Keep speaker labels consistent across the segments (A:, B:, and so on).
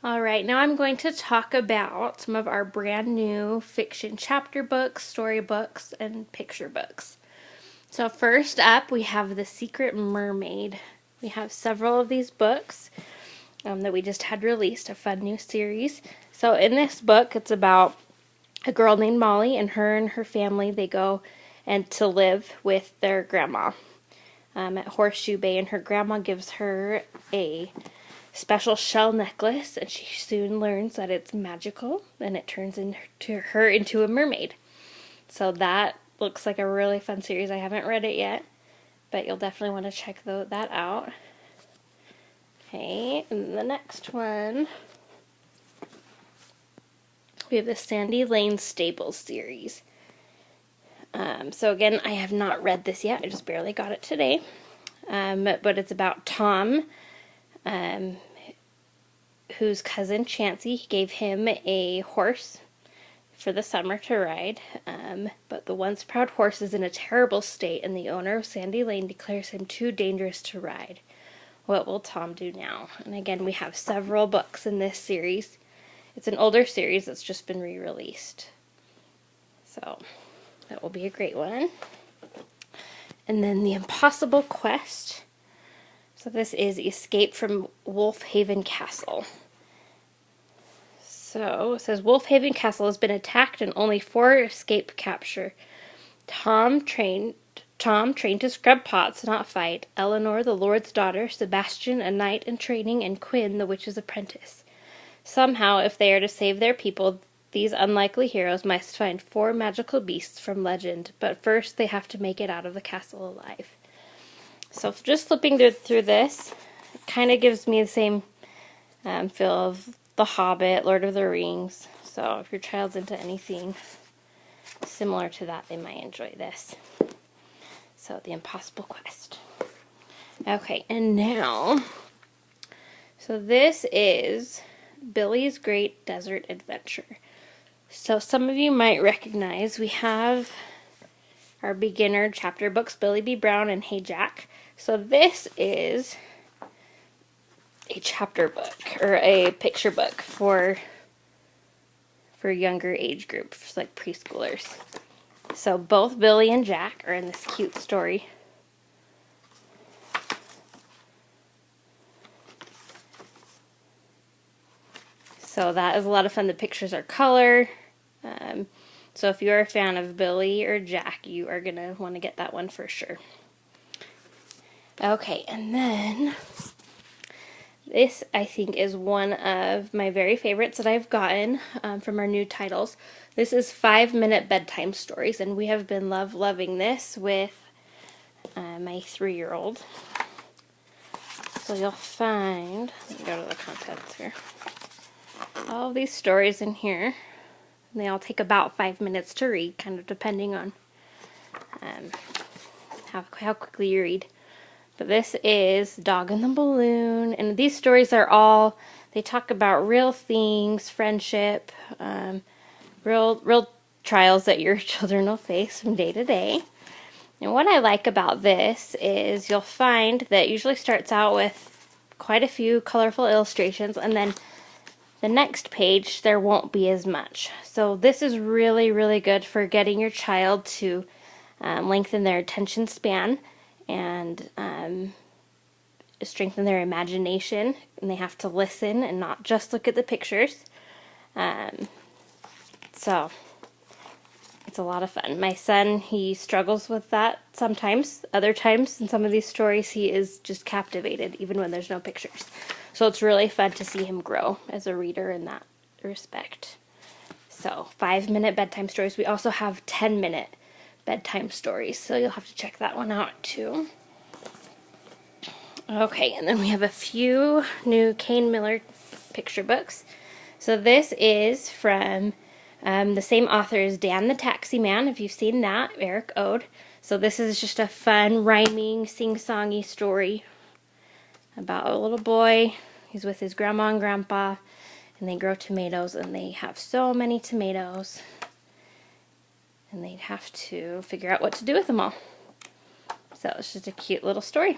A: All right, now I'm going to talk about some of our brand new fiction chapter books, storybooks, and picture books. So first up, we have The Secret Mermaid. We have several of these books that we just had released, a fun new series. So in this book, it's about a girl named Molly, and her family, they go and to live with their grandma at Horseshoe Bay, and her grandma gives her a special shell necklace, and she soon learns that it's magical, and it turns her into a mermaid. So that looks like a really fun series. I haven't read it yet, but you'll definitely want to check that out. Okay, and the next one, we have the Sandy Lane Stables series. So again, I have not read this yet. I just barely got it today. But it's about Tom, whose cousin Chansey gave him a horse for the summer to ride, but the once proud horse is in a terrible state, and the owner of Sandy Lane declares him too dangerous to ride. What will Tom do now? And again, we have several books in this series. It's an older series that's just been re-released, so that will be a great one. And then The Impossible Quest. So this is Escape from Wolf Haven Castle. So it says Wolf Haven Castle has been attacked and only 4 escape capture. Tom trained to scrub pots, not fight. Eleanor, the Lord's daughter. Sebastian, a knight in training. And Quinn, the witch's apprentice. Somehow, if they are to save their people, these unlikely heroes must find 4 magical beasts from legend. But first, they have to make it out of the castle alive. So just flipping through this, it kind of gives me the same feel of The Hobbit, Lord of the Rings. So if your child's into anything similar to that, they might enjoy this. So The Impossible Quest. Okay, and now, so this is Billy's Great Desert Adventure. So some of you might recognize we have our beginner chapter books, Billy B. Brown and Hey Jack. So this is a chapter book, or a picture book for younger age groups, like preschoolers. So both Billy and Jack are in this cute story. So that is a lot of fun. The pictures are color. So if you're a fan of Billy or Jack, you are going to want to get that one for sure. Okay, and then this, I think, is one of my very favorites that I've gotten from our new titles. This is 5-Minute Bedtime Stories, and we have been loving this with my 3-year-old. So you'll find, let me go to the contents here, all these stories in here. And they all take about 5 minutes to read, kind of depending on how quickly you read. But this is Dog in the Balloon, and these stories are all, they talk about real things, friendship, real trials that your children will face from day to day. And what I like about this is you'll find that it usually starts out with quite a few colorful illustrations, and then the next page there won't be as much. So this is really, really good for getting your child to lengthen their attention span and strengthen their imagination, and they have to listen and not just look at the pictures. So it's a lot of fun. My son, he struggles with that sometimes. Other times in some of these stories he is just captivated even when there's no pictures. So it's really fun to see him grow as a reader in that respect. So 5-minute bedtime stories. We also have 10-minute bedtime stories, so you'll have to check that one out too. Okay, and then we have a few new Kane Miller picture books. So this is from the same author as Dan the Taxi Man, if you've seen that, Eric Ode. So this is just a fun, rhyming, sing-songy story about a little boy. He's with his grandma and grandpa, and they grow tomatoes, and they have so many tomatoes, and they have to figure out what to do with them all. So it's just a cute little story.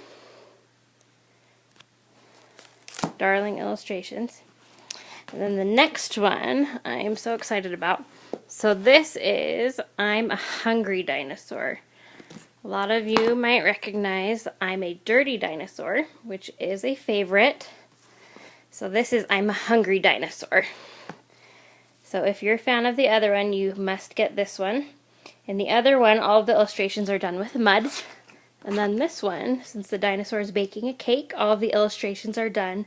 A: Darling illustrations. And then the next one I am so excited about. So this is I'm a Hungry Dinosaur. A lot of you might recognize I'm a Dirty Dinosaur, which is a favorite. So this is I'm a Hungry Dinosaur. So if you're a fan of the other one, you must get this one. In the other one, all of the illustrations are done with mud. And then this one, since the dinosaur is baking a cake, all of the illustrations are done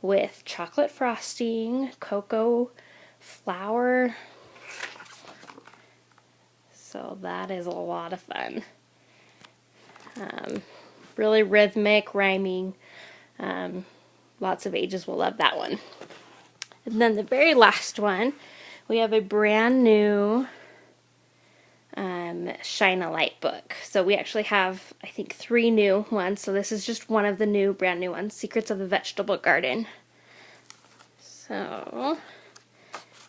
A: with chocolate frosting, cocoa flour. So that is a lot of fun. Really rhythmic, rhyming. Lots of ages will love that one. And then the very last one, we have a brand new Shine-a-Light book. So we actually have, I think, 3 new ones. So this is just one of the brand new ones, Secrets of the Vegetable Garden. So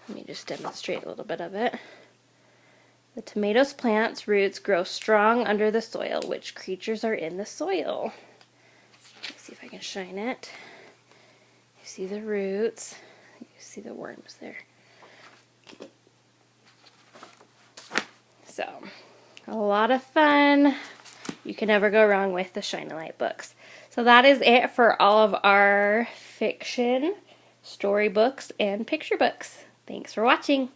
A: let me just demonstrate a little bit of it. The tomatoes plant's roots grow strong under the soil. Which creatures are in the soil? Let's see if I can shine it. You see the roots. You see the worms there. So, a lot of fun. You can never go wrong with the Shine-a-Light books. So that is it for all of our fiction, storybooks, and picture books. Thanks for watching.